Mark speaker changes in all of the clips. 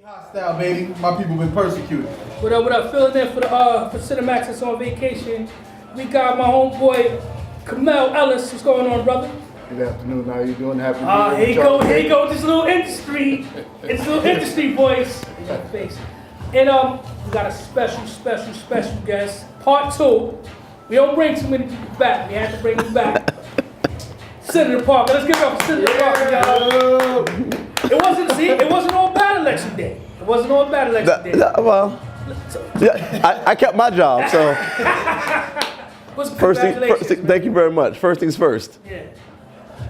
Speaker 1: Hostile, baby. My people been persecuted.
Speaker 2: What up, filling in for Cinemax that's on vacation. We got my homeboy, Kamel Ellis. What's going on, brother?
Speaker 1: Good afternoon. How you doing? Happy
Speaker 2: Here you go, this little industry. It's little industry voice. In your face. And we got a special guest. Part 2. We don't bring too many people back. We had to bring them back. Senator Parker. Let's give it up for Senator Parker, y'all. It wasn't all bad election day. It wasn't all bad election day.
Speaker 3: Well, yeah, I kept my job, so. First thing, thank you very much. First things first.
Speaker 2: Yeah.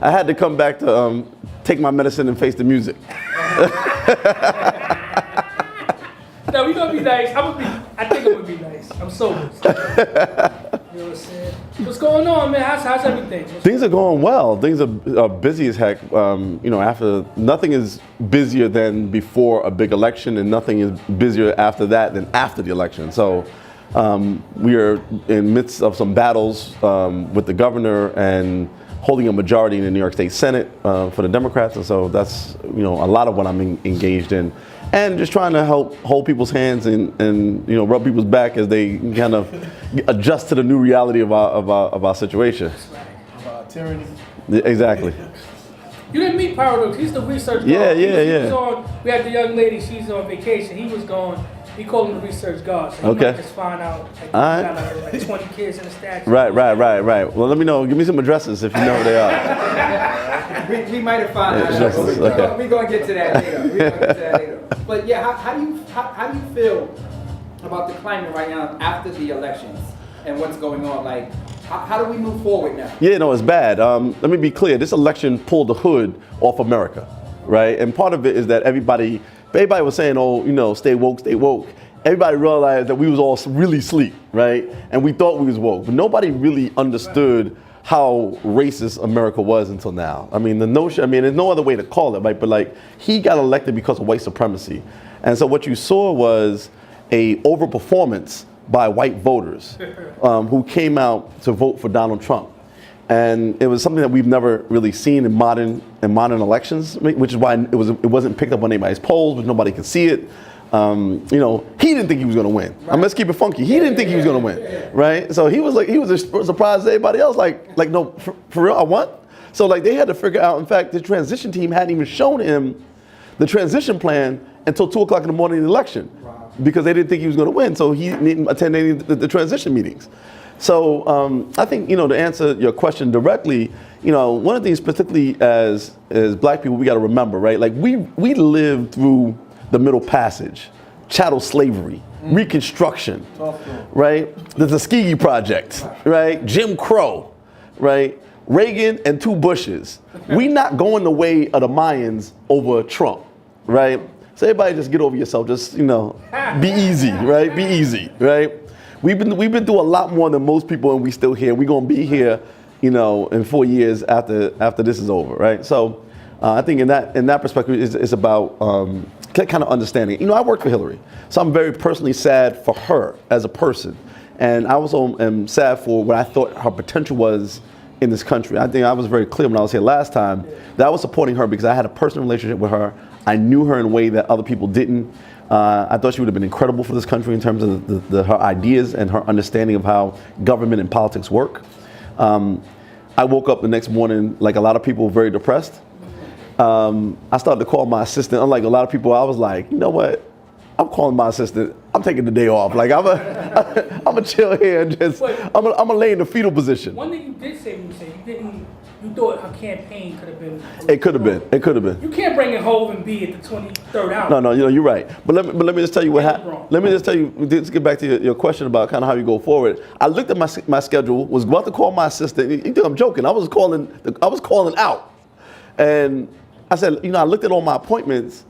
Speaker 3: I had to come back to take my medicine and face the music.
Speaker 2: No, we're gonna be nice. I think I'm gonna be nice. I'm sober. You know what I'm saying? What's going on, man? How's everything?
Speaker 3: Things are going well. Things are busy as heck. After nothing is busier than before a big election, and nothing is busier after that than after the election. So we are in midst of some battles with the governor and holding a majority in the New York State Senate for the Democrats, and so that's a lot of what I'm engaged in. And just trying to help hold people's hands and rub people's back as they kind of adjust to the new reality of our situation.
Speaker 1: Tyranny.
Speaker 3: Exactly.
Speaker 2: You didn't meet Paradox. He's the research guy.
Speaker 3: Yeah.
Speaker 2: We had the young lady. She's on vacation. He was gone. We call him the research god. So he might just find out like 20 kids in the statue.
Speaker 3: Right. Well, let me know. Give me some addresses if you know where they are.
Speaker 4: we might have found out. We're going to get to that later. But yeah, how do you feel about the climate right now after the elections and what's going on? Like, how do we move forward now?
Speaker 3: Yeah, no, it's bad. Let me be clear. This election pulled the hood off America, right? And part of it is that everybody was saying, stay woke, stay woke. Everybody realized that we was all really asleep, right? And we thought we was woke, but nobody really understood how racist America was until now. I mean, there's no other way to call it, right? But he got elected because of white supremacy. And so what you saw was a overperformance by white voters who came out to vote for Donald Trump. And it was something that we've never really seen in modern elections, which is why it wasn't picked up on anybody's polls, but nobody could see it. He didn't think he was going to win. Right. Let's keep it funky. He didn't think he was going to win, right? So he was as surprised as everybody else. No, for real, I won. So they had to figure out. In fact, the transition team hadn't even shown him the transition plan until 2 o'clock in the morning of the election, because they didn't think he was going to win. So he didn't attend any of the transition meetings. So I think, to answer your question directly, one of the things, particularly as black people, we got to remember, right? We lived through the Middle Passage, chattel slavery, Reconstruction, right? The Tuskegee Project, right? Jim Crow, right? Reagan and 2 Bushes. We not going the way of the Mayans over Trump, right? So everybody just get over yourself. Just, be easy, right? Be easy, right? We've been through a lot more than most people, and we still here. We're gonna be here, in 4 years after this is over, right? So I think in that perspective, it's about kind of understanding. I worked for Hillary, so I'm very personally sad for her as a person, and I also am sad for what I thought her potential was in this country. I think I was very clear when I was here last time that I was supporting her because I had a personal relationship with her. I knew her in a way that other people didn't. I thought she would have been incredible for this country in terms of her ideas and her understanding of how government and politics work. I woke up the next morning, like a lot of people, very depressed. I started to call my assistant. Unlike a lot of people, I was like, you know what? I'm calling my assistant. I'm taking the day off. I'm gonna chill here and just, I'm gonna lay in the fetal position.
Speaker 2: One thing you did say when you said you thought her campaign could have been.
Speaker 3: It could have been.
Speaker 2: You can't bring in Hov and B at the 23rd hour.
Speaker 3: No, you're right. But let me just tell you what happened. Let me just tell you. Let's get back to your question about kind of how you go forward. I looked at my schedule. Was about to call my assistant. You think I'm joking? I was calling out, and I said, I looked at all my appointments,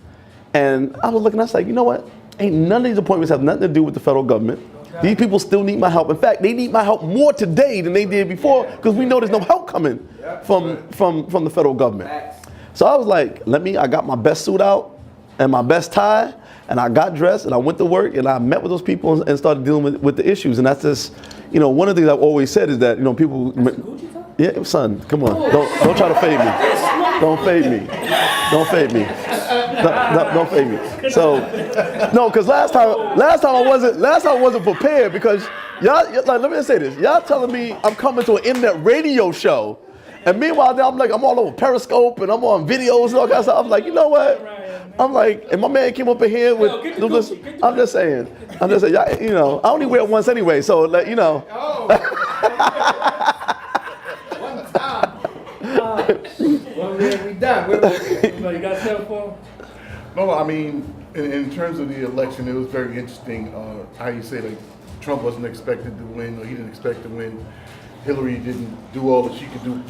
Speaker 3: and I was looking. I was like, you know what? Ain't none of these appointments have nothing to do with the federal government. These people still need my help. In fact, they need my help more today than they did before, because we know there's no help coming from the federal government. So I was like, I got my best suit out and my best tie, and I got dressed and I went to work and I met with those people and started dealing with the issues. And that's just, one of the things I've always said is that, people. Yeah, son, come on, don't try to fade me. Don't fade me. Don't fade me. So, no, because last time I wasn't prepared because y'all like, let me just say this. Y'all telling me I'm coming to an internet radio show, and meanwhile I'm all over Periscope and I'm on videos and all kinds of stuff. I'm like, you know what? I'm like, and my man came up in here with. I'm just saying, y'all, you know, I only wear it once anyway, so like, you know.
Speaker 4: Oh. One time. Well, we done.
Speaker 2: You got something for him?
Speaker 1: No, I mean, in terms of the election, it was very interesting how you say like Trump wasn't expected to win, or he didn't expect to win. Hillary didn't do all that she could do.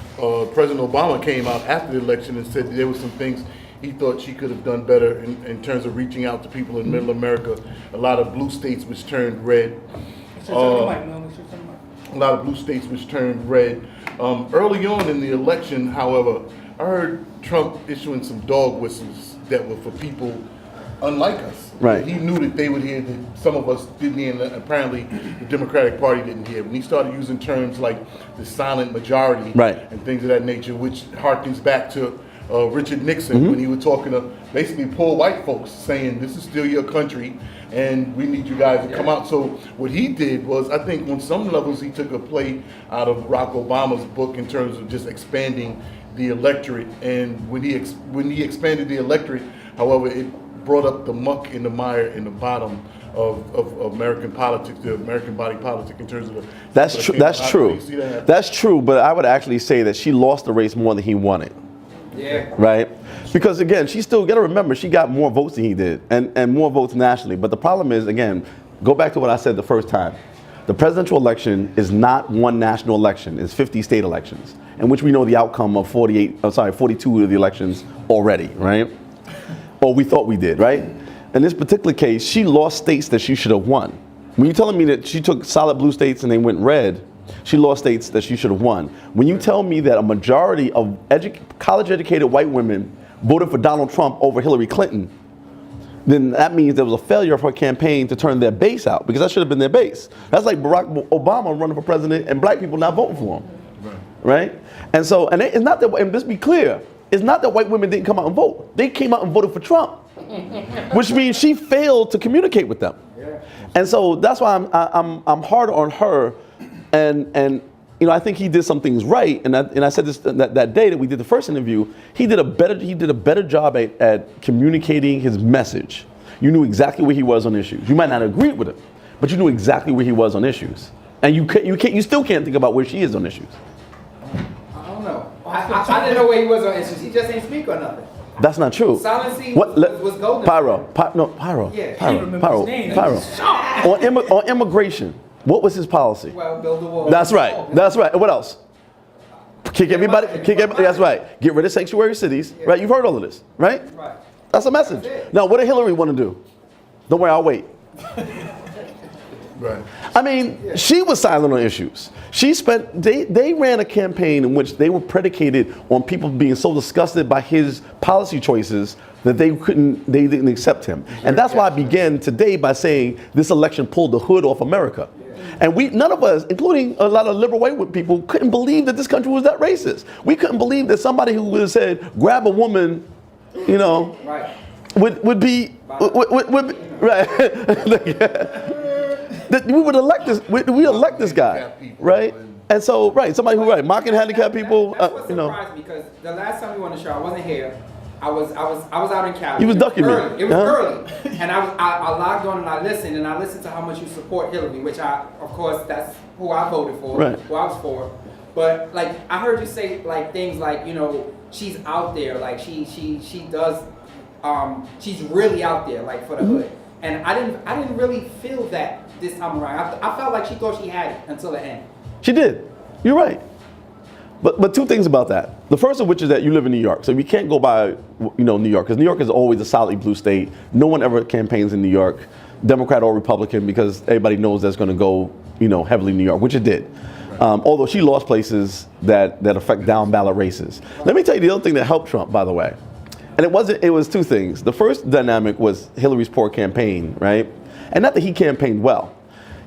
Speaker 1: President Obama came out after the election and said there were some things he thought she could have done better in terms of reaching out to people in Middle America. A lot of blue states which turned red. A lot of blue states which turned red. Early on in the election, however, I heard Trump issuing some dog whistles that were for people unlike us.
Speaker 3: Right.
Speaker 1: He knew that they would hear that some of us didn't hear, and apparently the Democratic Party didn't hear. When he started using terms like the silent majority and things of that nature, which harkens back to Richard Nixon when he was talking to basically poor white folks, saying this is still your country and we need you guys to come out. So what he did was, I think on some levels he took a play out of Barack Obama's book in terms of just expanding the electorate. And when he expanded the electorate, however, it brought up the muck in the mire in the bottom of American politics, the American body politic in terms of the.
Speaker 3: That's true. That's true. That's true. But I would actually say that she lost the race more than he wanted.
Speaker 4: Yeah.
Speaker 3: Right? Because again, she still got to remember she got more votes than he did, and more votes nationally. But the problem is, again, go back to what I said the first time. The presidential election is not one national election. It's 50 state elections, in which we know the outcome of 42 of the elections already, right? Or we thought we did, right? In this particular case, she lost states that she should have won. When you're telling me that she took solid blue states and they went red, she lost states that she should have won. When you tell me that a majority of college-educated white women voted for Donald Trump over Hillary Clinton, then that means there was a failure of her campaign to turn their base out, because that should have been their base. That's like Barack Obama running for president and black people not voting for him, right? And so, and it's not that, and let's be clear, it's not that white women didn't come out and vote. They came out and voted for Trump, which means she failed to communicate with them. And so that's why I'm hard on her. And you know, I think he did some things right, and I said this that day that we did the first interview. He did a better job at communicating his message. You knew exactly where he was on issues. You might not agree with him, but you knew exactly where he was on issues, and you still can't think about where she is on issues.
Speaker 4: I don't know. I didn't know where he was on issues. He just ain't speak or nothing.
Speaker 3: That's not true.
Speaker 4: Silencing was golden.
Speaker 3: Pyro.
Speaker 4: Yeah.
Speaker 3: On immigration. What was his policy?
Speaker 4: Well, build the wall.
Speaker 3: That's right. That's right. What else? Kick everybody. That's right. Get rid of sanctuary cities. Right. You've heard all of this, right?
Speaker 4: Right.
Speaker 3: That's a message. Now, what did Hillary want to do? Don't worry, I'll wait.
Speaker 1: Right.
Speaker 3: I mean, she was silent on issues. They ran a campaign in which they were predicated on people being so disgusted by his policy choices that they didn't accept him. And that's why I began today by saying this election pulled the hood off America. And none of us, including a lot of liberal white people, couldn't believe that this country was that racist. We couldn't believe that somebody who would have said, grab a woman, you know, would be right. That we would elect this. We elect this guy, right? And so, somebody who mocking handicapped people.
Speaker 4: That's what surprised me, because the last time we were on the show, I wasn't here. I was out in Cali.
Speaker 3: You was ducking me.
Speaker 4: It was early, and I logged on and I listened to how much you support Hillary, which of course that's who I voted for, who I was for. But like I heard you say like things like, you know, she's out there, like she does, she's really out there, like for the hood. And I didn't really feel that this time around. I felt like she thought she had it until the end.
Speaker 3: She did. You're right. But two things about that. The first of which is that you live in New York, so we can't go by, New York, because New York is always a solidly blue state. No one ever campaigns in New York, Democrat or Republican, because everybody knows that's going to go, heavily in New York, which it did. Although she lost places that affect down ballot races. Let me tell you the other thing that helped Trump, by the way. And it was two things. The first dynamic was Hillary's poor campaign, right? And not that he campaigned well.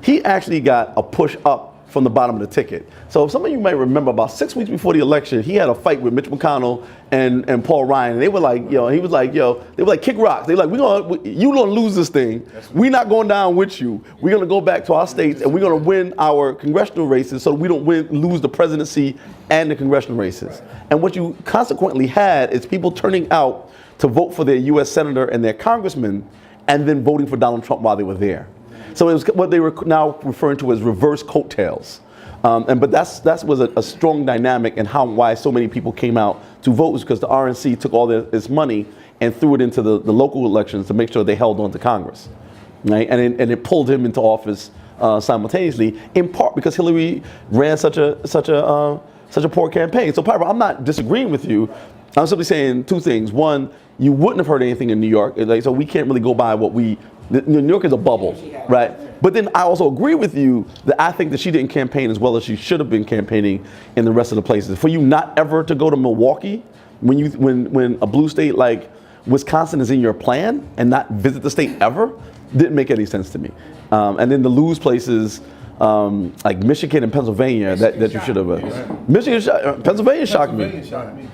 Speaker 3: He actually got a push up from the bottom of the ticket. So some of you might remember about 6 weeks before the election, he had a fight with Mitch McConnell and Paul Ryan. And they were like, he was like, they were like, kick rocks. They were like, you gonna lose this thing. We're not going down with you. We're gonna go back to our states and we're gonna win our congressional races so we don't lose the presidency and the congressional races. And what you consequently had is people turning out to vote for their U.S. senator and their congressman and then voting for Donald Trump while they were there. So it was what they were now referring to as reverse coattails. But that was a strong dynamic in why so many people came out to vote, was because the RNC took all this money and threw it into the local elections to make sure they held on to Congress, right? And it pulled him into office simultaneously, in part because Hillary ran such a poor campaign. So Piper, I'm not disagreeing with you. I'm simply saying two things. One, you wouldn't have heard anything in New York, so we can't really go by what New York is a bubble, right? But then I also agree with you that I think that she didn't campaign as well as she should have been campaigning in the rest of the places. For you not ever to go to Milwaukee when a blue state like Wisconsin is in your plan and not visit the state ever didn't make any sense to me. And then to lose places like Michigan and Pennsylvania that you should have. Pennsylvania shocked me.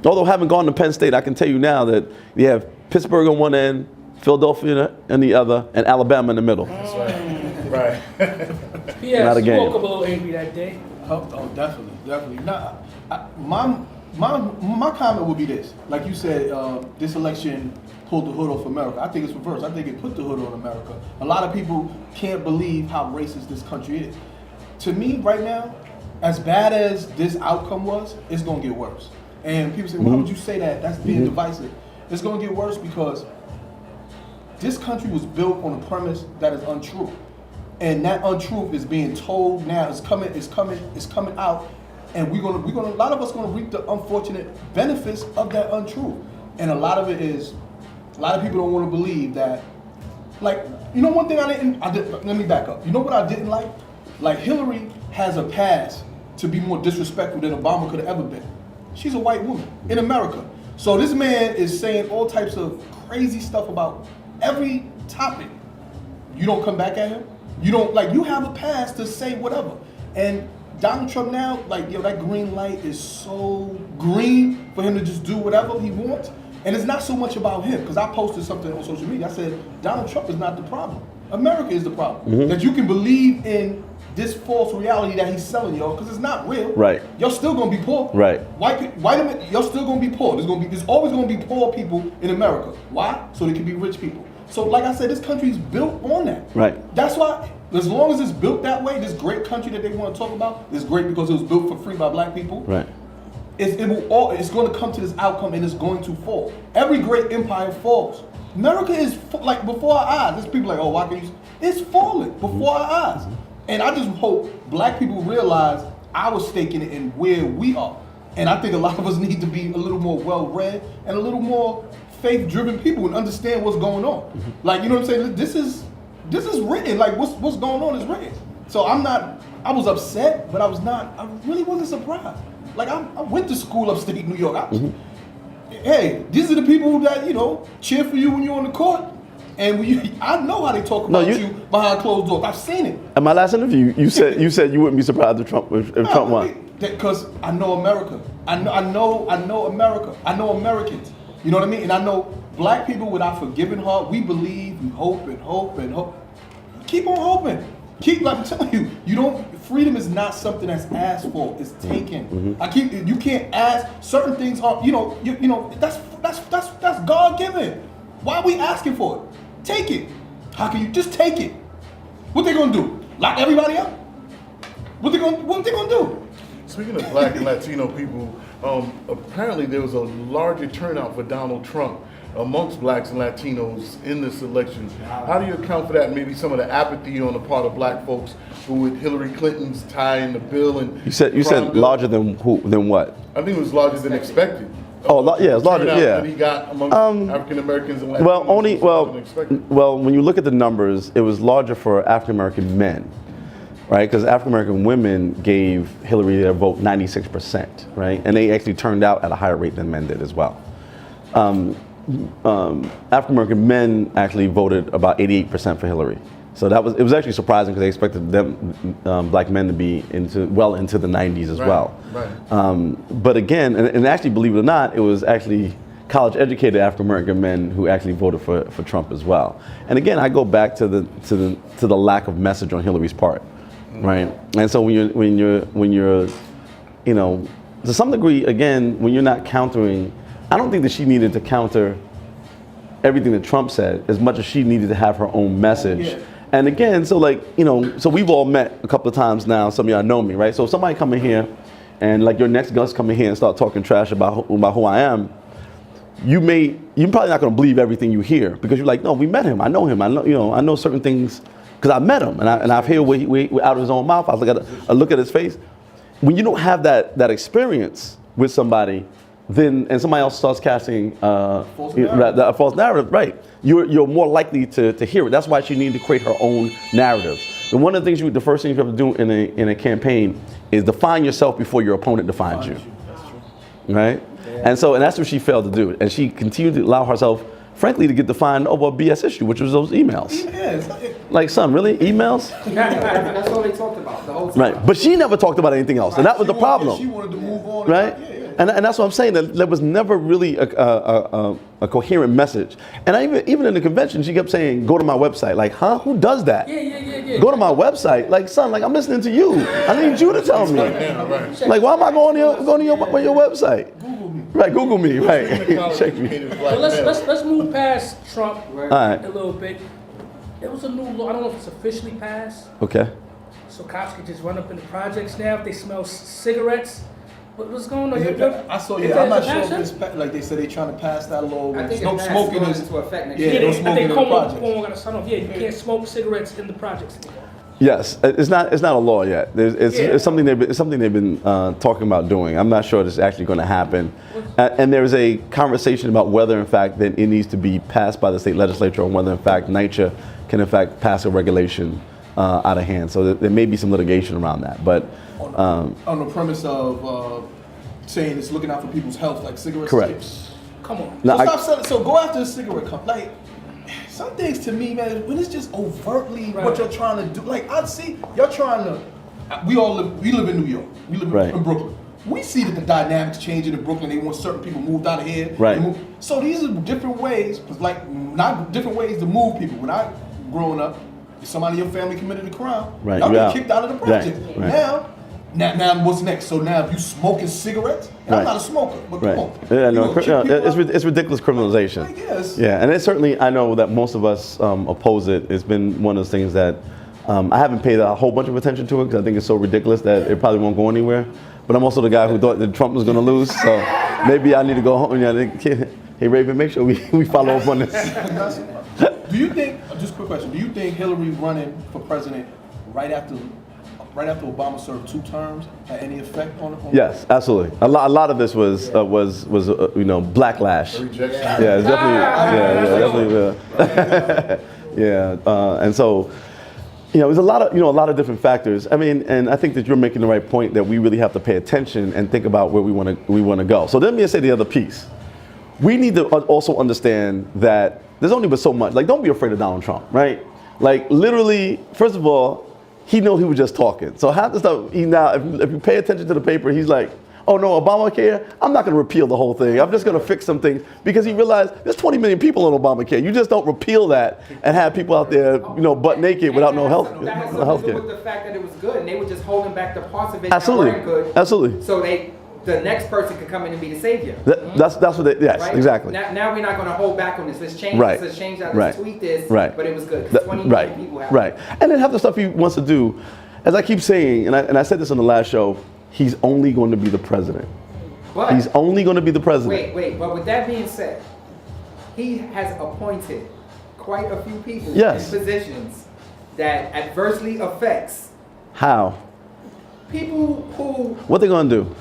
Speaker 3: Although having gone to Penn State, I can tell you now that you have Pittsburgh on one end, Philadelphia on the other, and Alabama in the middle.
Speaker 1: That's right.
Speaker 2: Yeah,
Speaker 3: Not a game.
Speaker 2: Woke up a little angry that day.
Speaker 5: Oh, definitely. Nah, my comment would be this. Like you said, this election pulled the hood off America. I think it's reversed. I think it put the hood on America. A lot of people can't believe how racist this country is. To me, right now, as bad as this outcome was, it's going to get worse. And people say, why would you say that? That's being divisive. It's going to get worse because this country was built on a premise that is untrue. And that untruth is being told now. It's coming out. And a lot of us gonna reap the unfortunate benefits of that untruth. And a lot of it is, a lot of people don't want to believe that. Like, you know, one thing let me back up. You know what I didn't like? Like, Hillary has a past to be more disrespectful than Obama could have ever been. She's a white woman in America. So this man is saying all types of crazy stuff about every topic. You don't come back at him. You don't, like, you have a pass to say whatever. And Donald Trump now, like, that green light is so green for him to just do whatever he wants. And it's not so much about him, because I posted something on social media. I said, Donald Trump is not the problem. America is the problem. That you can believe in this false reality that he's selling y'all, because it's not real.
Speaker 3: Right.
Speaker 5: Y'all still gonna be poor.
Speaker 3: Right.
Speaker 5: Y'all still gonna be poor. There's always gonna be poor people in America. Why? So there can be rich people. So like I said, this country is built on that.
Speaker 3: Right.
Speaker 5: That's why, as long as it's built that way, this great country that they want to talk about is great because it was built for free by black people.
Speaker 3: Right.
Speaker 5: It's going to come to this outcome and it's going to fall. Every great empire falls. America is like before our eyes. There's people like, oh, why can you? It's falling before our eyes. And I just hope black people realize our stake in it and where we are. And I think a lot of us need to be a little more well-read and a little more faith-driven people and understand what's going on. Like, you know what I'm saying? This is written. Like, what's going on is written. So I was upset, but I really wasn't surprised. Like, I went to school upstate New York. Hey, these are the people that, you know, cheer for you when you're on the court. And I know how they talk about you behind closed doors. I've seen it.
Speaker 3: In my last interview, you said you wouldn't be surprised if Trump won.
Speaker 5: Because I know America. I know America. I know Americans. You know what I mean? And I know black people with our forgiving heart, we believe, we hope and hope and hope. Keep on hoping. Like I'm telling you, freedom is not something that's asked for, it's taken. You can't ask, certain things are, that's God given. Why are we asking for it? Take it. How can you just take it? What they gonna do? Lock everybody up? What they gonna do?
Speaker 1: Speaking of black and Latino people, apparently there was a larger turnout for Donald Trump amongst blacks and Latinos in this election. How do you account for that? And maybe some of the apathy on the part of black folks who, with Hillary Clinton's tie in the bill and
Speaker 3: you said larger than what?
Speaker 1: I think it was larger than expected.
Speaker 3: It's larger. Yeah.
Speaker 1: That he got among African Americans and Latinos.
Speaker 3: Well, when you look at the numbers, it was larger for African American men, right? Because African American women gave Hillary their vote 96%, right? And they actually turned out at a higher rate than men did as well. African American men actually voted about 88% for Hillary, So it was actually surprising because they expected them, black men to be well into the 90s as well.
Speaker 1: Right.
Speaker 3: But again, and actually, believe it or not, it was actually college-educated African-American men who actually voted for Trump as well. And again, I go back to the lack of message on Hillary's part, right? And so when you're, you know, to some degree, again, when you're not countering, I don't think that she needed to counter everything that Trump said as much as she needed to have her own message.
Speaker 5: Yeah.
Speaker 3: And again, so like, you know, so we've all met a couple of times now. Some of y'all know me, right? So if somebody come in here and like your next guest come in here and start talking trash about who I am, you're probably not going to believe everything you hear because you're like, no, we met him. I know him. I know certain things because I met him and I've heard what he out of his own mouth. I look at his face. When you don't have that experience with somebody, and somebody else starts casting a false narrative, right? You're more likely to hear it. That's why she needed to create her own narrative. And one of the things the first thing you have to do in a campaign is define yourself before your opponent defines you, right? Yeah. And that's what she failed to do. And she continued to allow herself, frankly, to get defined over a BS issue, which was those emails. Like, son, really? Emails?
Speaker 4: That's all they talked about the whole time.
Speaker 3: Right. But she never talked about anything else, and that was the problem.
Speaker 5: She wanted to move on.
Speaker 3: Right? And that's what I'm saying. That there was never really a coherent message. And even in the convention, she kept saying, "Go to my website." Like, huh? Who does that?
Speaker 2: Yeah.
Speaker 3: Go to my website. Like, son, like I'm listening to you. I need you to tell me. Like, why am I going to your website?
Speaker 5: Google me.
Speaker 3: Right, Google me. Right. Check me.
Speaker 2: Well, let's move past Trump
Speaker 3: right.
Speaker 2: a little bit. There was a new law. I don't know if it's officially passed.
Speaker 3: Okay.
Speaker 2: So cops could just run up in the projects now if they smell cigarettes. What's going on?
Speaker 5: I saw. Yeah, I'm not sure if it's like they said they're trying to pass that law.
Speaker 4: I think
Speaker 5: no
Speaker 4: it's
Speaker 5: smoking
Speaker 4: going
Speaker 5: is
Speaker 4: into effect next
Speaker 5: yeah,
Speaker 4: year.
Speaker 5: no smoking in the projects.
Speaker 2: Got to sign off. Yeah, you can't smoke cigarettes in the projects anymore.
Speaker 3: Yes, it's not a law yet. It's something they've been talking about doing. I'm not sure it's actually going to happen. And there's a conversation about whether, in fact, that it needs to be passed by the state legislature, or whether, in fact, NYCHA can, in fact, pass a regulation out of hand. So there may be some litigation around that. But
Speaker 5: on the premise of saying it's looking out for people's health, like cigarettes.
Speaker 3: Correct.
Speaker 2: Come on.
Speaker 3: Now,
Speaker 5: so stop selling. So go after the cigarette company. Like, some things to me, man, when it's just overtly what you're trying to do. Like, I see you're trying to. We live in New York. We live in Brooklyn. We see that the dynamics changing in Brooklyn. They want certain people moved out of here.
Speaker 3: Right.
Speaker 5: So these are different ways, like not different ways to move people. When I growing up, if somebody in your family committed a crime, y'all get kicked out of the project.
Speaker 3: Right.
Speaker 5: Now what's next? So now if you smoking cigarettes, and I'm not a smoker, but come on.
Speaker 3: Yeah, no, it's ridiculous criminalization.
Speaker 5: I guess.
Speaker 3: Yeah, and it's certainly, I know that most of us oppose it. It's been one of those things that I haven't paid a whole bunch of attention to it because I think it's so ridiculous that it probably won't go anywhere. But I'm also the guy who thought that Trump was going to lose, so maybe I need to go home. Hey, Raven, make sure we follow up on this.
Speaker 5: Do you think, just a quick question, do you think Hillary running for president right after Obama served 2 terms had any effect on it?
Speaker 3: Yes, absolutely. A lot of this was backlash.
Speaker 1: Rejection.
Speaker 3: Yeah, it's definitely. And so, there's a lot of different factors. I mean, and I think that you're making the right point that we really have to pay attention and think about where we want to go. So let me say the other piece. We need to also understand that there's only but so much. Like, don't be afraid of Donald Trump, right? Like, literally, first of all, he knew he was just talking. So half the stuff, if you pay attention to the paper, he's like, oh no, Obamacare, I'm not going to repeal the whole thing. I'm just going to fix some things, because he realized there's 20 million people on Obamacare. You just don't repeal that and have people out there, butt naked without no health care.
Speaker 4: That has something to do with the fact that it was good, and they were just holding back the parts of it
Speaker 3: Absolutely.
Speaker 4: that weren't good.
Speaker 3: Absolutely.
Speaker 4: So the next person could come in and be the savior.
Speaker 3: That's what they, yes,
Speaker 4: right?
Speaker 3: exactly.
Speaker 4: Now we're not going to hold back on this. Let's change
Speaker 3: Right.
Speaker 4: this. Let's change that.
Speaker 3: Right.
Speaker 4: Let's tweak this.
Speaker 3: Right.
Speaker 4: But it was good. 20 million people have
Speaker 3: Right. And then have the stuff he wants to do. As I keep saying, and I said this on the last show, he's only going to be the president.
Speaker 4: But
Speaker 3: He's only going to be the president.
Speaker 4: wait. But with that being said, he has appointed quite a few people
Speaker 3: Yes.
Speaker 4: in positions that adversely affects
Speaker 3: How?
Speaker 4: people who.
Speaker 3: What they gonna do?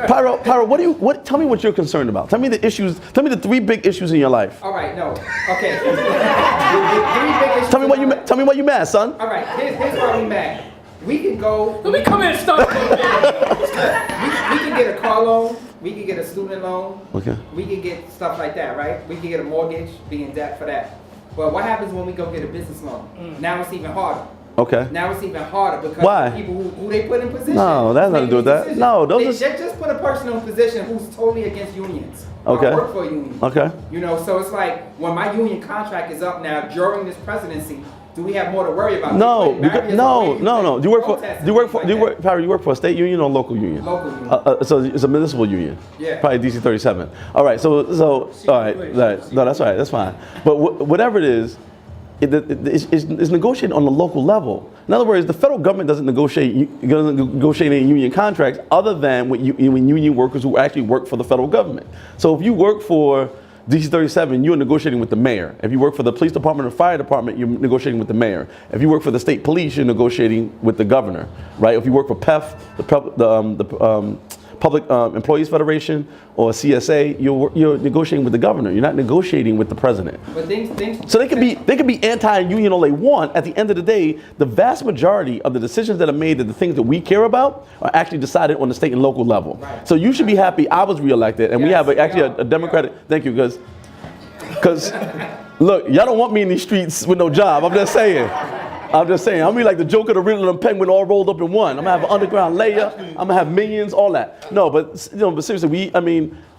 Speaker 3: Pyro, tell me what you're concerned about. Tell me the issues. Tell me the 3 big issues in your life.
Speaker 4: All right, no. Okay. The 3 big issues
Speaker 3: Tell me
Speaker 4: in my life.
Speaker 3: Tell me why you mad, son.
Speaker 4: All right, here's why we mad. We can go.
Speaker 2: Let me come in and start.
Speaker 4: We can get a car loan. We can get a student loan.
Speaker 3: Okay.
Speaker 4: We can get stuff like that, right? We can get a mortgage, be in debt for that. But what happens when we go get a business loan? Now it's even harder.
Speaker 3: Okay.
Speaker 4: Now it's even harder because
Speaker 3: Why?
Speaker 4: the people who they put in position.
Speaker 3: No, that has nothing to do with that. No, those
Speaker 4: they just put a person in a position who's totally against unions.
Speaker 3: Okay.
Speaker 4: I work for a union.
Speaker 3: Okay.
Speaker 4: You know, so it's like when my union contract is up now during this presidency, do we have more to worry about?
Speaker 3: No,
Speaker 4: Barriers
Speaker 3: no,
Speaker 4: away,
Speaker 3: no, no. Do you work for?
Speaker 4: protests
Speaker 3: Do you work
Speaker 4: and
Speaker 3: for?
Speaker 4: things
Speaker 3: Do you
Speaker 4: like
Speaker 3: work, Parry, you work for a state union or a local union?
Speaker 4: Local union.
Speaker 3: So it's a municipal union.
Speaker 4: Yeah.
Speaker 3: Probably DC 37. All right. So all right. No, that's all right. That's fine. But whatever it is, it's negotiated on the local level. In other words, the federal government doesn't negotiate any union contracts other than when union workers who actually work for the federal government. So if you work for DC 37, you're negotiating with the mayor. If you work for the police department or fire department, you're negotiating with the mayor. If you work for the state police, you're negotiating with the governor, right? If you work for PEF, the Public Employees Federation, or CSA, you're negotiating with the governor. You're not negotiating with the president.
Speaker 4: But things
Speaker 3: So they can be anti-union all they want. At the end of the day, the vast majority of the decisions that are made, the things that we care about, are actually decided on the state and local level.
Speaker 4: Right.
Speaker 3: So you should be happy I was reelected, and we
Speaker 4: Yes,
Speaker 3: have actually
Speaker 4: yeah.
Speaker 3: a Democratic. Thank you, because look, y'all don't want me in these streets with no job. I'm just saying. I'm just saying. I'm gonna be like the Joker, the Riddler, and Penguin all rolled up in one. I'm gonna have an underground layer. I'm gonna have minions, all that. No, but but seriously,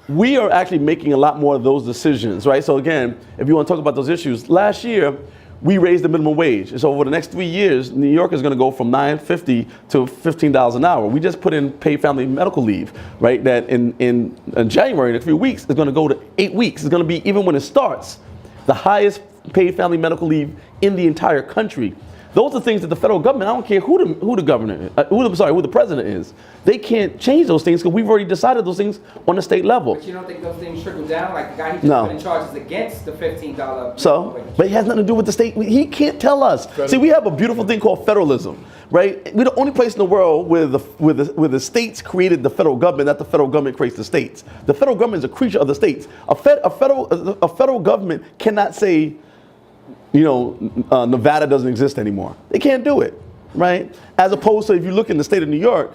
Speaker 3: we are actually making a lot more of those decisions, right? So again, if you want to talk about those issues, last year we raised the minimum wage. And so over the next 3 years, New York is going to go from $9.50 to $15 an hour. We just put in paid family medical leave, right? That in January, in a few weeks, is going to go to 8 weeks. It's going to be, even when it starts, the highest paid family medical leave in the entire country. Those are things that the federal government, I don't care who the governor is, who the president is, they can't change those things because we've already decided those things on the state level.
Speaker 4: But you don't think those things trickle down? Like the guy he just
Speaker 3: No.
Speaker 4: put in charges against the $15
Speaker 3: So,
Speaker 4: wage.
Speaker 3: but it has nothing to do with the state. He can't tell us. See, we have a beautiful thing called federalism, right? We're the only place in the world where the states created the federal government, not the federal government creates the states. The federal government is a creature of the states. A federal government cannot say, Nevada doesn't exist anymore. They can't do it, right? As opposed to if you look in the state of New York,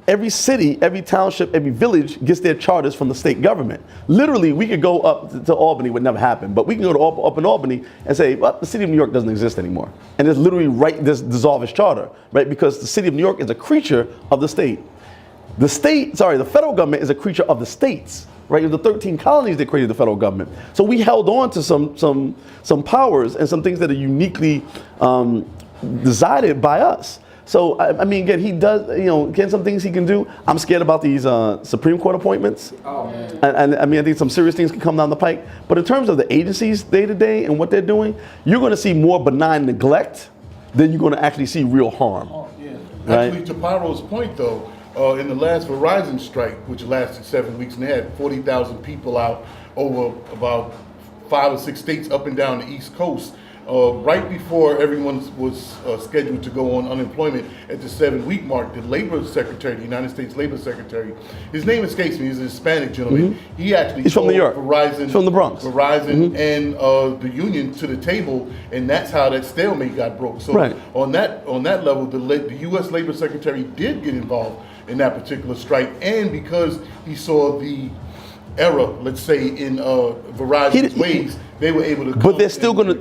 Speaker 3: every city, every township, every village gets their charters from the state government. Literally, we could go up to Albany, would never happen, but we can go to up in Albany and say, well, the city of New York doesn't exist anymore. And just literally dissolve its charter, right? Because the city of New York is a creature of the state. The federal government is a creature of the states. Right, it was the 13 colonies that created the federal government. So we held on to some powers and some things that are uniquely decided by us. So I mean, again, he does, again, some things he can do. I'm scared about these Supreme Court appointments.
Speaker 4: Oh, man.
Speaker 3: And I mean, I think some serious things can come down the pike. But in terms of the agencies day to day and what they're doing, you're going to see more benign neglect than you're going to actually see real harm.
Speaker 5: Oh, yeah.
Speaker 3: Right?
Speaker 1: Actually, to Pyro's point, though, in the last Verizon strike, which lasted 7 weeks, and they had 40,000 people out over about 5 or 6 states up and down the East Coast, right before everyone was scheduled to go on unemployment at the 7-week mark, the Labor Secretary, the United States Labor Secretary, his name escapes me, he's a Hispanic gentleman.
Speaker 3: Mm-hmm.
Speaker 1: He actually
Speaker 3: He's from New York.
Speaker 1: Verizon,
Speaker 3: He's from the Bronx.
Speaker 1: Verizon and the union to the table, and that's how that stalemate got broke. So
Speaker 3: Right.
Speaker 1: on that level, the U.S. Labor Secretary did get involved in that particular strike, and because he saw the error, let's say, in Verizon's ways, they were able to.
Speaker 3: But they're still gonna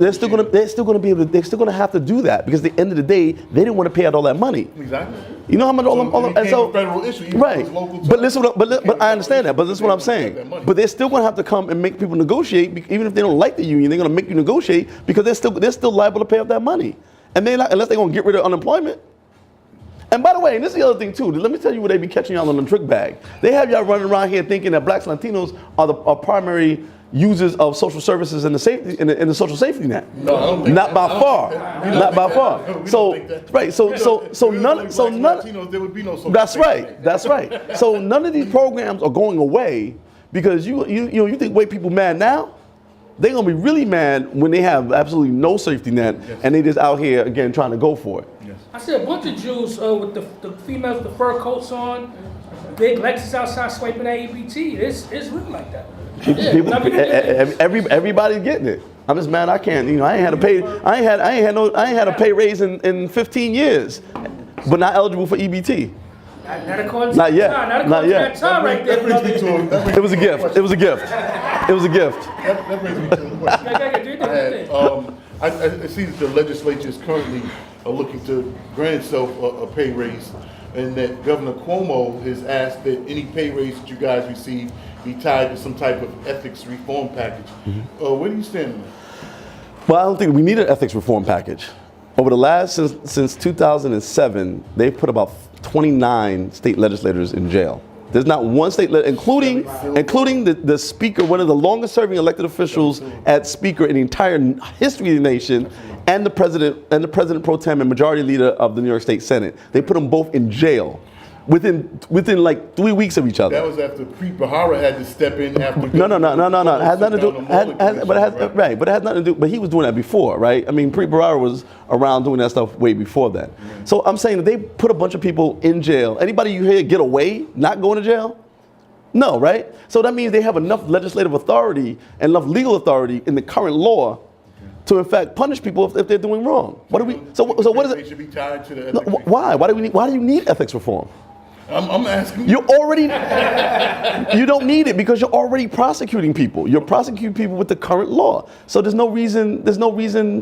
Speaker 3: have to do that because at the end of the day, they didn't want to pay out all that money.
Speaker 1: Exactly.
Speaker 3: You know how much
Speaker 1: It became a federal issue, even though
Speaker 3: right?
Speaker 1: it's local
Speaker 3: But listen,
Speaker 1: time.
Speaker 3: but I understand that. But this is what I'm saying. But they're still gonna have to come and make people negotiate, even if they don't like the union. They're gonna make you negotiate because they're still liable to pay out that money, and unless they're gonna get rid of unemployment. And by the way, and this is the other thing too, let me tell you where they be catching y'all on the trick bag. They have y'all running around here thinking that blacks and Latinos are primary users of social services and the safety in the social safety net.
Speaker 1: No, I don't think
Speaker 3: Not
Speaker 1: that.
Speaker 3: by
Speaker 1: I don't
Speaker 3: far.
Speaker 1: think that. We don't
Speaker 3: Not
Speaker 1: think
Speaker 3: by
Speaker 1: that.
Speaker 3: far.
Speaker 1: We don't
Speaker 3: So
Speaker 1: think that.
Speaker 3: right, so none
Speaker 1: Latinos, there would be no social
Speaker 3: that's
Speaker 1: safety
Speaker 3: right.
Speaker 1: net.
Speaker 3: That's right. So none of these programs are going away because you think white people mad now? They're gonna be really mad when they have absolutely no safety net and they just out here again trying to go for it.
Speaker 2: I see a bunch of Jews with the females with the fur coats on, big Lexus outside swiping that EBT. It's really like that.
Speaker 3: People, everybody's getting it. I'm just mad I can't. I ain't had a pay raise in 15 years, but not eligible for EBT.
Speaker 2: Not according to
Speaker 3: Not yet.
Speaker 2: that time. Not
Speaker 3: Not
Speaker 2: according
Speaker 3: yet.
Speaker 2: to that time right there.
Speaker 1: That brings me to a-
Speaker 3: It was a gift. It was a gift. It was a gift.
Speaker 1: That brings me to a question.
Speaker 2: Yeah, do your
Speaker 1: I
Speaker 2: thing.
Speaker 1: had, I see that the legislature is currently looking to grant itself a pay raise, and that Governor Cuomo has asked that any pay raise that you guys receive be tied to some type of ethics reform package. Where do you stand on that?
Speaker 3: Well, I don't think we need an ethics reform package. Over the last, since 2007, they've put about 29 state legislators in jail. There's not one state, including the speaker, one of the longest serving elected officials at speaker in the entire history of the nation, and the president pro tem and majority leader of the New York State Senate. They put them both in jail within like 3 weeks of each other.
Speaker 1: That was after Preet Bharara had to step in after.
Speaker 3: No. It has nothing to do. But it has nothing to do. But he was doing that before, right? I mean, Preet Bharara was around doing that stuff way before that. So I'm saying that they put a bunch of people in jail. Anybody you hear get away not going to jail? No, right? So that means they have enough legislative authority and enough legal authority in the current law to in fact punish people if they're doing wrong. What do we? So what is it?
Speaker 1: They should be tied to the ethics.
Speaker 3: Why? Why do you need ethics reform?
Speaker 1: I'm asking.
Speaker 3: You don't need it because you're already prosecuting people. You're prosecuting people with the current law. So there's no reason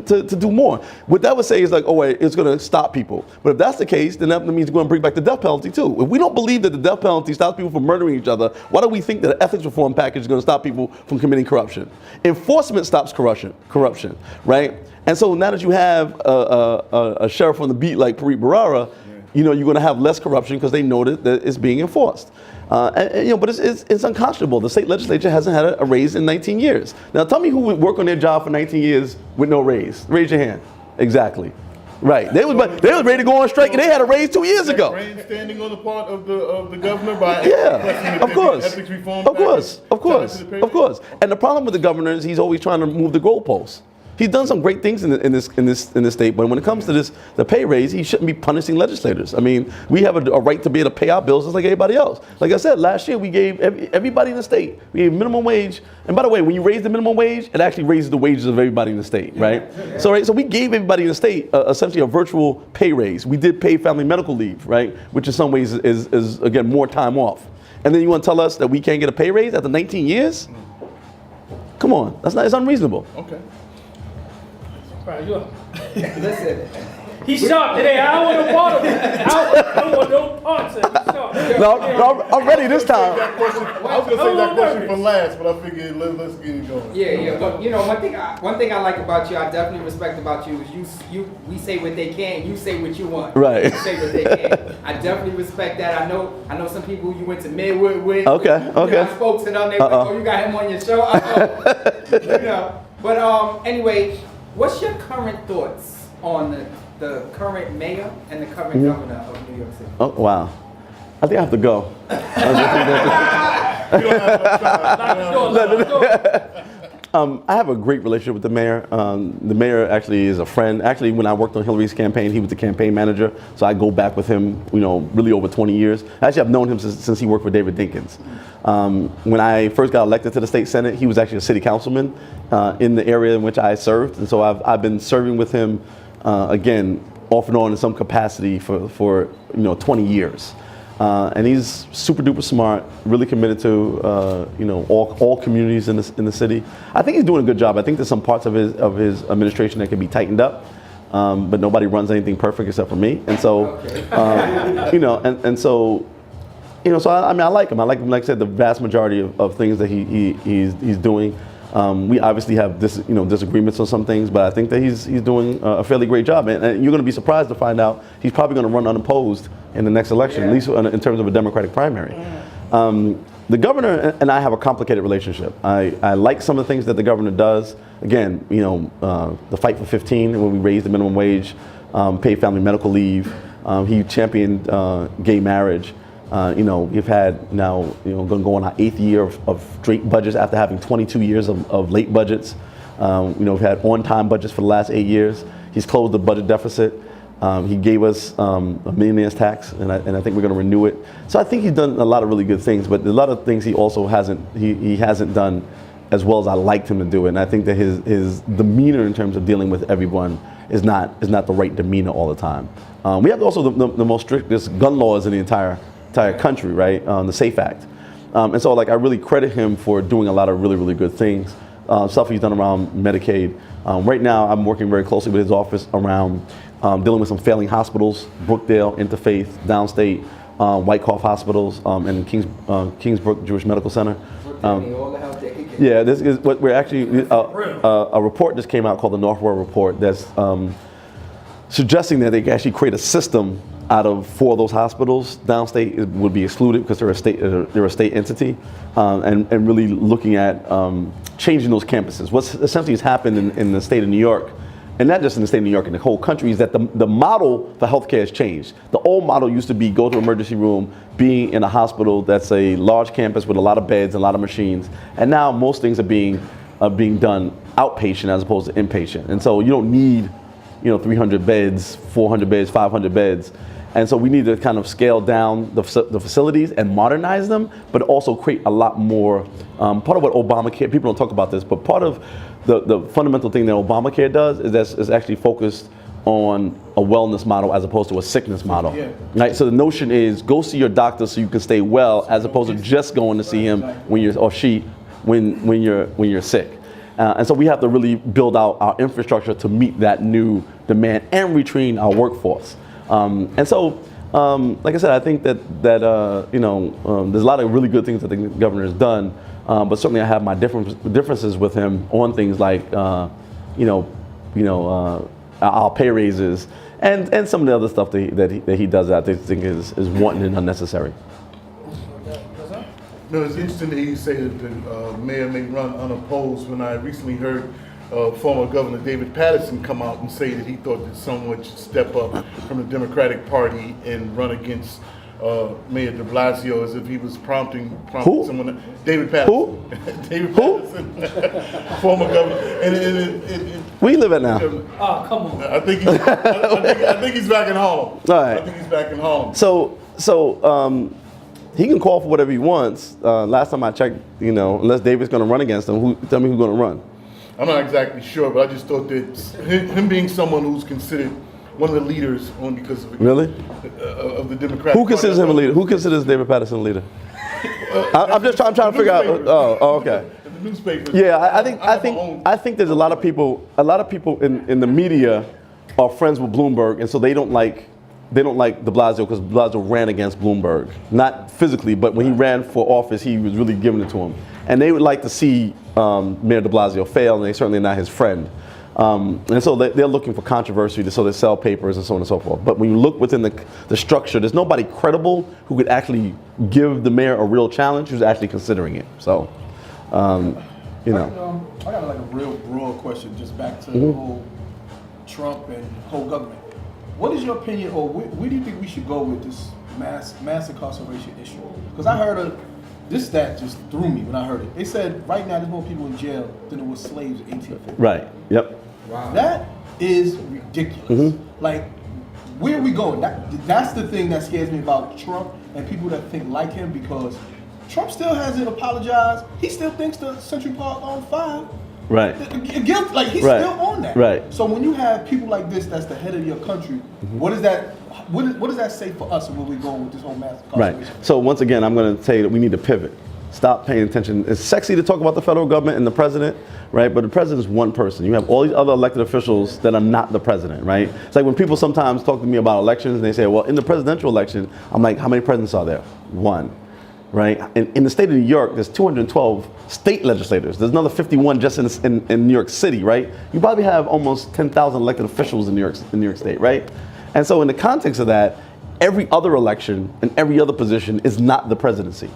Speaker 3: to do more. What that would say is like, oh wait, it's going to stop people. But if that's the case, then that means we're going to bring back the death penalty too. If we don't believe that the death penalty stops people from murdering each other, why do we think that an ethics reform package is going to stop people from committing corruption? Enforcement stops corruption, right? And so now that you have a sheriff on the beat like Preet Bharara, you know, you're going to have less corruption because they know that it's being enforced. But it's unconscionable. The state legislature hasn't had a raise in 19 years. Now, tell me who would work on their job for 19 years with no raise. Raise your hand. Exactly. Right. They was ready to go on strike, and they had a raise 2 years ago.
Speaker 1: Grandstanding on the part of the governor by
Speaker 3: of course,
Speaker 1: ethics reform
Speaker 3: of course. And the problem with the governor is he's always trying to move the goalposts. He's done some great things in this state, but when it comes to the pay raise, he shouldn't be punishing legislators. I mean, we have a right to be able to pay our bills just like everybody else. Like I said, last year we gave everybody in the state, we gave minimum wage. And by the way, when you raise the minimum wage, it actually raises the wages of everybody in the state, right? So we gave everybody in the state essentially a virtual pay raise. We did pay family medical leave, right? Which in some ways is again more time off. And then you want to tell us that we can't get a pay raise after 19 years? Come on, it's unreasonable.
Speaker 1: Okay.
Speaker 2: Right, you up.
Speaker 4: Listen.
Speaker 2: He's sharp today. I don't want no part of it. I don't want no parts of it. He's sharp.
Speaker 3: No, I'm ready this time.
Speaker 1: I was going to save that question for last, but I figured let's get it going.
Speaker 4: Yeah. But you know, one thing I like about you, I definitely respect about you is we say what they can, you say what you want.
Speaker 3: Right.
Speaker 4: You say what they can. I definitely respect that. I know some people you went to Midwood with.
Speaker 3: Okay.
Speaker 4: I spoke to them. They were like, oh, you got him on your show. You know. But anyway. What's your current thoughts on the current mayor and the current governor of New York City? Oh,
Speaker 3: wow. I think I have to go. I have a great relationship with the mayor. The mayor actually is a friend. Actually, when I worked on Hillary's campaign, he was the campaign manager. So I go back with him, really over 20 years. Actually, I've known him since he worked for David Dinkins. When I first got elected to the state senate, he was actually a city councilman in the area in which I served. And so I've been serving with him, again, off and on in some capacity for 20 years. And he's super duper smart, really committed to all communities in the city. I think he's doing a good job. I think there's some parts of his administration that can be tightened up, but nobody runs anything perfect except for me. And so, so I like him. I like him, like I said, the vast majority of things that he's doing. We obviously have disagreements on some things, but I think that he's doing a fairly great job. And you're going to be surprised to find out he's probably going to run unopposed in the next election, at least in terms of a Democratic primary. The governor and I have a complicated relationship. I like some of the things that the governor does. Again, the fight for 15 when we raised the minimum wage, paid family medical leave. He championed gay marriage. We've had now, going to go on our 8th year of straight budgets after having 22 years of late budgets. We've had on-time budgets for the last 8 years. He's closed the budget deficit. He gave us a millionaire's tax, and I think we're going to renew it. So I think he's done a lot of really good things, but a lot of things he also hasn't done as well as I liked him to do it. And I think that his demeanor in terms of dealing with everyone is not the right demeanor all the time. We have also the most strictest gun laws in the entire country, right? The SAFE Act. And so I really credit him for doing a lot of really, really good things. stuff he's done around Medicaid. Right now, I'm working very closely with his office around dealing with some failing hospitals, Brookdale, Interfaith, Downstate, Wyckoff Hospitals, and Kingsbrook Jewish Medical Center. Yeah, this is what we're actually, a report just came out called the Northwell Report that's suggesting that they can actually create a system out of 4 of those hospitals. Downstate would be excluded because they're a state entity, and really looking at changing those campuses. What's essentially has happened in the state of New York, and not just in the state of New York, in the whole country, is that the model for healthcare has changed. The old model used to be go to an emergency room, being in a hospital that's a large campus with a lot of beds, a lot of machines, and now most things are being done outpatient as opposed to inpatient. And so you don't need 300 beds, 400 beds, 500 beds. And so we need to kind of scale down the facilities and modernize them, but also create a lot more. Part of what Obamacare, people don't talk about this, but part of the fundamental thing that Obamacare does is actually focused on a wellness model as opposed to a sickness model. Yeah. Right? So the notion is go see your doctor so you can stay well, as opposed to just going to see him when you're, or she, when you're sick. And so we have to really build out our infrastructure to meet that new demand and retrain our workforce. And so, like I said, I think that there's a lot of really good things that the governor has done, but certainly I have my differences with him on things like, our pay raises and some of the other stuff that he does that I think is wanton and unnecessary.
Speaker 1: No, it's interesting to hear you say that the mayor may run unopposed. When I recently heard former Governor David Paterson come out and say that he thought that someone should step up from the Democratic Party and run against Mayor de Blasio, as if he was prompting someone. David Paterson.
Speaker 3: Who?
Speaker 1: David Paterson, former governor. And
Speaker 3: where you live at now?
Speaker 2: Oh, come on.
Speaker 1: I think he's back in Harlem.
Speaker 3: All right.
Speaker 1: I think he's back in Harlem.
Speaker 3: So he can call for whatever he wants. Last time I checked, unless David's going to run against him, tell me who's going to run.
Speaker 1: I'm not exactly sure, but I just thought that him being someone who's considered one of the leaders only because of of the Democratic
Speaker 3: Who considers
Speaker 1: Party.
Speaker 3: him a leader? Who considers David Paterson a leader? I'm trying to figure out. Oh, okay.
Speaker 1: The newspapers.
Speaker 3: Yeah, I think there's a lot of people in the media are friends with Bloomberg, and so they don't like de Blasio because de Blasio ran against Bloomberg, not physically, but when he ran for office, he was really giving it to him, and they would like to see Mayor de Blasio fail, and they're certainly not his friend. And so they're looking for controversy, so they sell papers and so on and so forth. But when you look within the structure, there's nobody credible who could actually give the mayor a real challenge who's actually considering it. So,
Speaker 5: I got like a real broad question, just back to the whole Trump and whole government. What is your opinion, or where do you think we should go with this mass incarceration issue? Because I heard this stat just threw me when I heard it. They said right now there's more people in jail than there was slaves in 1850.
Speaker 3: Right. Yep.
Speaker 4: Wow.
Speaker 5: That is ridiculous. Like, where are we going? That's the thing that scares me about Trump and people that think like him, because Trump still hasn't apologized. He still thinks the Century Park on fire.
Speaker 3: Right.
Speaker 5: Guilt, like he's still on that.
Speaker 3: Right.
Speaker 5: So when you have people like this, that's the head of your country. What is that? What does that say for us, and where we going with this whole mass incarceration?
Speaker 3: Right. So once again, I'm going to say that we need to pivot. Stop paying attention. It's sexy to talk about the federal government and the president, right? But the president is one person. You have all these other elected officials that are not the president, right? It's like when people sometimes talk to me about elections and they say, well, in the presidential election, I'm like, how many presidents are there? One, right? In the state of New York, there's 212 state legislators. There's another 51 just in New York City, right? You probably have almost 10,000 elected officials in New York State, right? And so in the context of that, every other election and every other position is not the presidency.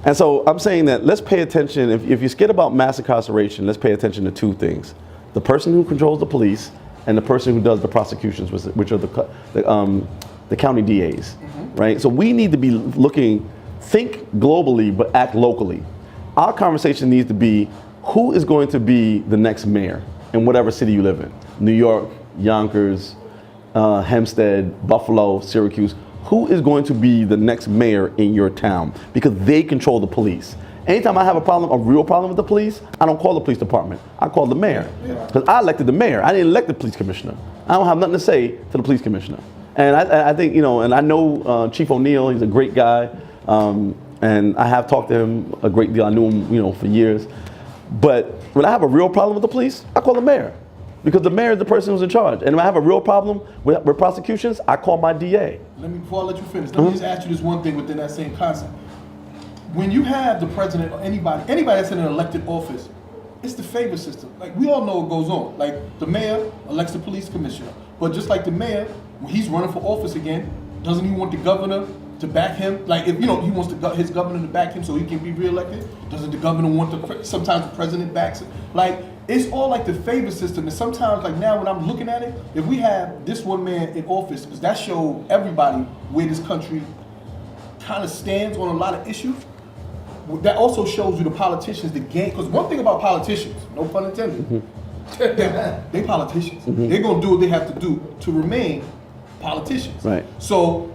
Speaker 3: And so I'm saying that let's pay attention. If you're scared about mass incarceration, let's pay attention to two things: the person who controls the police and the person who does the prosecutions, which are the county DAs, right? So we need to be think globally but act locally. Our conversation needs to be, who is going to be the next mayor in whatever city you live in? New York, Yonkers, Hempstead, Buffalo, Syracuse. Who is going to be the next mayor in your town? Because they control the police. Anytime I have a real problem with the police, I don't call the police department. I call the mayor. Because I elected the mayor. I didn't elect the police commissioner. I don't have nothing to say to the police commissioner. And I think, and I know Chief O'Neill, he's a great guy. And I have talked to him a great deal. I knew him, for years. But when I have a real problem with the police, I call the mayor. Because the mayor is the person who's in charge. And if I have a real problem with prosecutions, I call my DA.
Speaker 5: Before I let you finish, let me just ask you this one thing within that same concept. When you have the president or anybody that's in an elected office, it's the favor system. Like, we all know what goes on. Like, the mayor elects the police commissioner. But just like the mayor, when he's running for office again, doesn't he want the governor to back him? Like, if he wants his governor to back him so he can be reelected, doesn't the governor want sometimes the president backs it? Like, it's all like the favor system. And sometimes, like now when I'm looking at it, if we have this one man in office, because that shows everybody where this country kind of stands on a lot of issues, that also shows you the politicians, the game. Because one thing about politicians, no pun intended, they politicians. They're going to do what they have to do to remain politicians.
Speaker 3: Right.
Speaker 5: So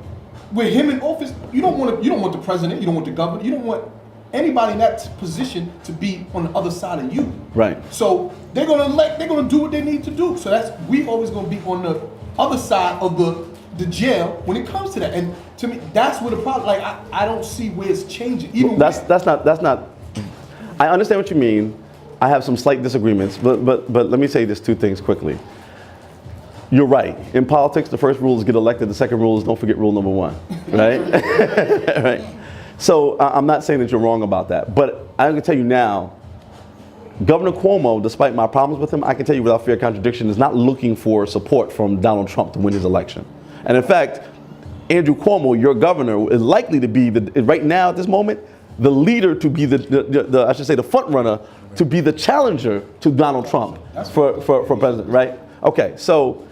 Speaker 5: with him in office, you don't want the president, you don't want the governor, you don't want anybody in that position to be on the other side of you.
Speaker 3: Right.
Speaker 5: So they're gonna do what they need to do. So we always gonna be on the other side of the jail when it comes to that. And to me, that's where the problem. Like I don't see where it's changing. Even
Speaker 3: that's not. I understand what you mean. I have some slight disagreements, but let me say this two things quickly. You're right. In politics, the first rule is get elected. The second rule is don't forget rule number 1. Right. Right. So I'm not saying that you're wrong about that, but I can tell you now, Governor Cuomo, despite my problems with him, I can tell you without fear of contradiction, is not looking for support from Donald Trump to win his election. And in fact, Andrew Cuomo, your governor, is likely to be, right now at this moment, the leader to be I should say the front runner to be the challenger to Donald Trump for president, right? Okay, so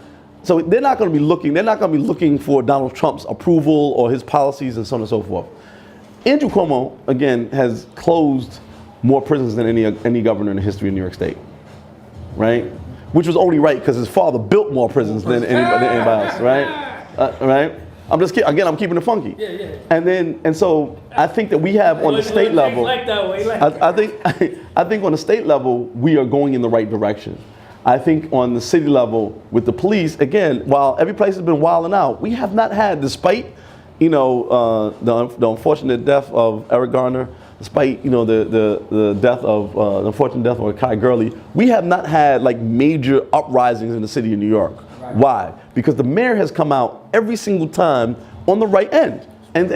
Speaker 3: they're not going to be looking for Donald Trump's approval or his policies and so on and so forth. Andrew Cuomo, again, has closed more prisons than any governor in the history of New York State, right? Which was only right because his father built more prisons than anybody else, right? Right? I'm just kidding. Again, I'm keeping it funky.
Speaker 2: Yeah.
Speaker 3: And so I think that we have on the state level. I think on the state level we are going in the right direction. I think on the city level with the police, again, while every place has been wilding out, we have not had, despite the unfortunate death of Eric Garner, despite the death of the unfortunate death of Kai Gurley, we have not had like major uprisings in the city of New York. Right. Why? Because the mayor has come out every single time on the right end and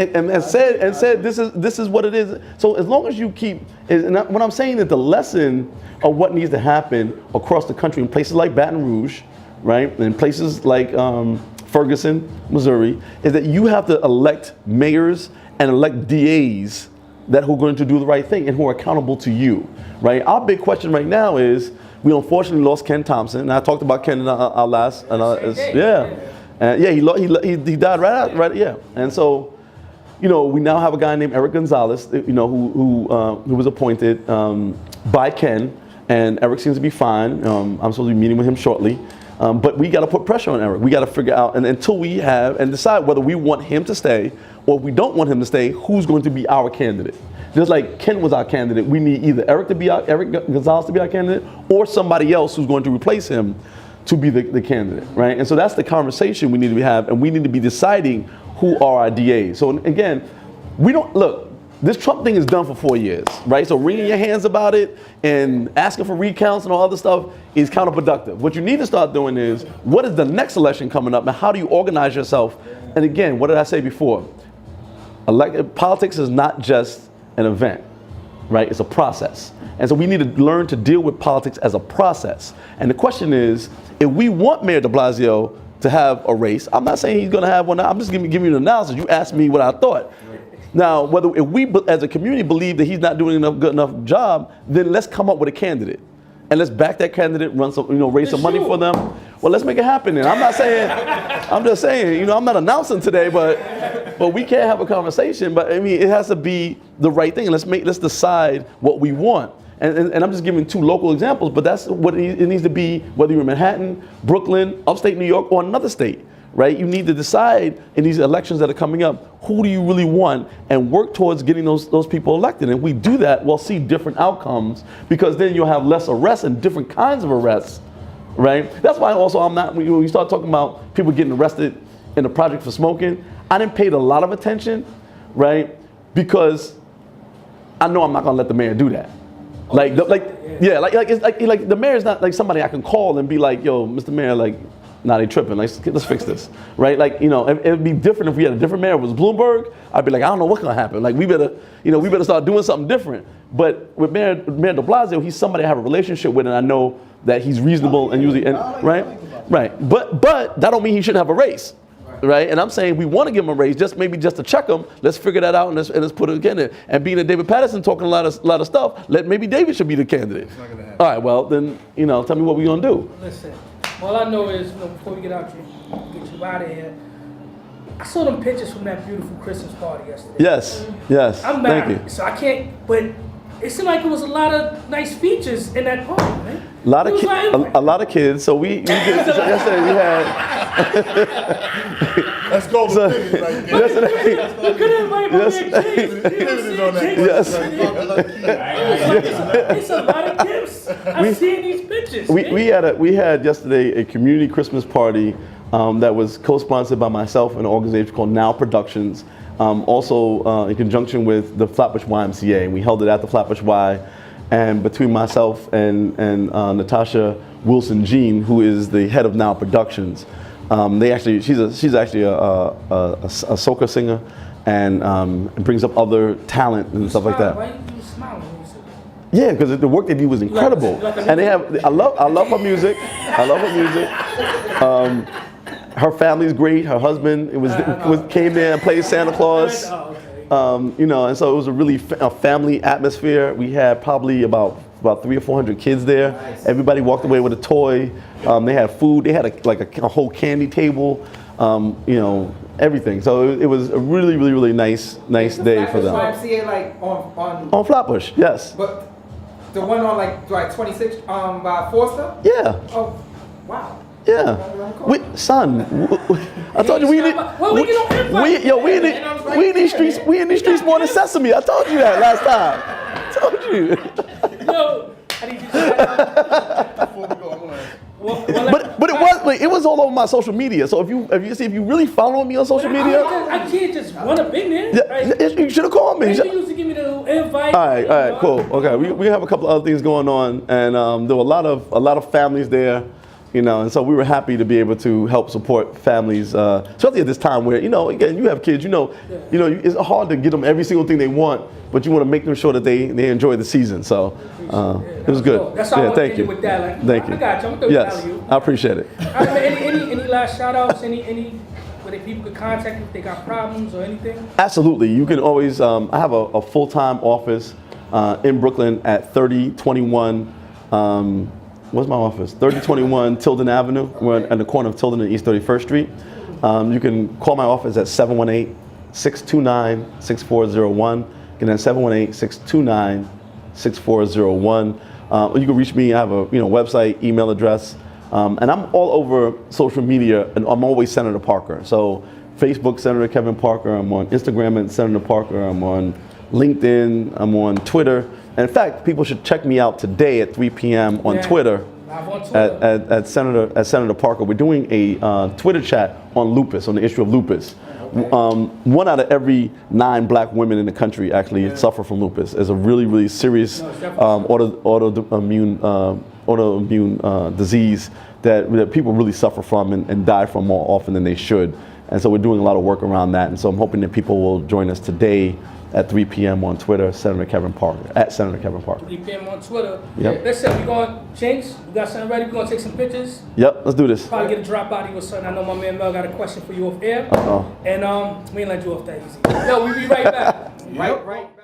Speaker 3: said this is what it is. So as long as you keep, and what I'm saying is the lesson of what needs to happen across the country in places like Baton Rouge, right, and places like Ferguson, Missouri, is that you have to elect mayors and elect DAs that who are going to do the right thing and who are accountable to you, right? Our big question right now is we unfortunately lost Ken Thompson, and I talked about Ken in our last, he died right, yeah, and so, we now have a guy named Eric Gonzalez, who was appointed by Ken, and Eric seems to be fine. I'm supposed to be meeting with him shortly. But we got to put pressure on Eric. We got to figure out, and until we have, and decide whether we want him to stay or if we don't want him to stay, who's going to be our candidate. Just like Ken was our candidate, we need either Eric Gonzalez to be our candidate or somebody else who's going to replace him to be the candidate, right? And so that's the conversation we need to have, and we need to be deciding who are our DAs. So again, this Trump thing is done for 4 years, right? So wringing your hands about it and asking for recounts and all other stuff is counterproductive. What you need to start doing is, what is the next election coming up and how do you organize yourself? And again, what did I say before? Politics is not just an event, right? It's a process. And so we need to learn to deal with politics as a process. And the question is, if we want Mayor de Blasio to have a race, I'm not saying he's going to have one. I'm just giving you an analysis. You asked me what I thought. Now, if we as a community believe that he's not doing a good enough job, then let's come up with a candidate. And let's back that candidate, raise some money for them. Well, let's make it happen then. I'm just saying, I'm not announcing today, but we can't have a conversation. But I mean, it has to be the right thing. Let's decide what we want. And I'm just giving 2 local examples, but that's what it needs to be, whether you're in Manhattan, Brooklyn, upstate New York, or another state. Right? You need to decide in these elections that are coming up, who do you really want, and work towards getting those people elected. And if we do that, we'll see different outcomes, because then you'll have less arrests and different kinds of arrests, right? That's why also when you start talking about people getting arrested in the project for smoking, I didn't pay a lot of attention, right? Because I know I'm not gonna let the mayor do that. Yeah, it's like the mayor's not like somebody I can call and be like, yo, Mr. Mayor, like, nah, they tripping. Like, let's fix this, right? Like, you know, it'd be different if we had a different mayor. If it was Bloomberg, I'd be like, I don't know what's gonna happen. Like, we better start doing something different. But with Mayor de Blasio, he's somebody I have a relationship with, and I know that he's reasonable and usually, right. But that don't mean he shouldn't have a race. Right, and I'm saying we want to give him a raise, just to check him. Let's figure that out and let's put it again in. And being that David Patterson talking a lot of stuff, maybe David should be the candidate.
Speaker 1: It's not gonna happen.
Speaker 3: All right, well then, you know, tell me what we're gonna do.
Speaker 2: Listen, all I know is, you know, before we get out here, get you out of here, I saw them pictures from that beautiful Christmas party yesterday.
Speaker 3: Yes.
Speaker 2: I'm
Speaker 3: Thank
Speaker 2: married,
Speaker 3: you.
Speaker 2: so I can't. But it seemed like it was a lot of nice features in that party, man.
Speaker 3: A lot of kids. So we did. So yesterday we had.
Speaker 1: Let's go to David right there.
Speaker 2: You could invite my man James.
Speaker 1: David is on that.
Speaker 3: Yes.
Speaker 2: It's a lot of gifts. I'm seeing these pictures.
Speaker 3: We had yesterday a community Christmas party that was co-sponsored by myself and an organization called Now Productions. Also in conjunction with the Flatbush YMCA. We held it at the Flatbush Y, and between myself and Natasha Wilson Jean, who is the head of Now Productions, she's actually a soca singer, and brings up other talent and stuff like that.
Speaker 2: Why you smiling when you said that?
Speaker 3: Yeah, because the work they do was incredible, and they have. I love her music. I love her music. Her family's great. Her husband came there and played Santa Claus. You know, and so it was a really family atmosphere. We had probably about 300 or 400 kids there. Nice. Everybody walked away with a toy. They had food. They had a whole candy table. You know, everything. So it was a really nice day for them.
Speaker 4: YMCA like on
Speaker 3: Flatbush, yes.
Speaker 4: But the one on like 26 by Forster?
Speaker 3: Yeah.
Speaker 4: Oh, wow.
Speaker 3: Yeah. Son, I told you we in these streets more than Sesame. I told you that last time. I told you.
Speaker 2: Yo, I need you to say that.
Speaker 1: Before we go, I want to ask.
Speaker 3: But it was all over my social media. So if you really follow me on social media,
Speaker 2: I can't just run up in there.
Speaker 3: yeah, you should have called me.
Speaker 2: You used to give me the invite.
Speaker 3: All right, cool. Okay, we have a couple other things going on, and there were a lot of families there. You know, and so we were happy to be able to help support families, especially at this time where, you know, again, you have kids, you know, it's hard to get them every single thing they want, but you want to make them sure that they enjoy the season. So it was good.
Speaker 2: That's all I want to do with that. Like,
Speaker 3: Thank you.
Speaker 2: I got you. I'm going
Speaker 3: Yes,
Speaker 2: to you.
Speaker 3: I appreciate it.
Speaker 2: Any last shout outs? Any where people could contact you if they got problems or anything?
Speaker 3: Absolutely. You can always, I have a full-time office in Brooklyn at 3021, what's my office? 3021 Tilden Avenue. We're at the corner of Tilden and East 31st Street. You can call my office at 718-629-6401. Again, that's 718-629-6401. You can reach me. I have a website, email address, and I'm all over social media. And I'm always Senator Parker. So Facebook, Senator Kevin Parker. I'm on Instagram at Senator Parker. I'm on LinkedIn. I'm on Twitter. And in fact, people should check me out today at 3 p.m. on Twitter. At Senator Parker. We're doing a Twitter chat on lupus, on the issue of lupus. One out of every 9 black women in the country actually suffer from lupus. It's a really serious autoimmune disease that people really suffer from and die from more often than they should. And so we're doing a lot of work around that. And so I'm hoping that people will join us today at 3 p.m. on Twitter, Senator Kevin Parker, at Senator Kevin Parker.
Speaker 2: 3 p.m. on Twitter.
Speaker 3: Yep.
Speaker 2: Listen, we're going to Jinx. We got something ready. We're going to take some pictures.
Speaker 3: Yep, let's do this.
Speaker 2: Probably get a drop out of you or something. I know my man Mel got a question for you off air. And we ain't let you off that easy. Yo, we be right back.
Speaker 4: Right back.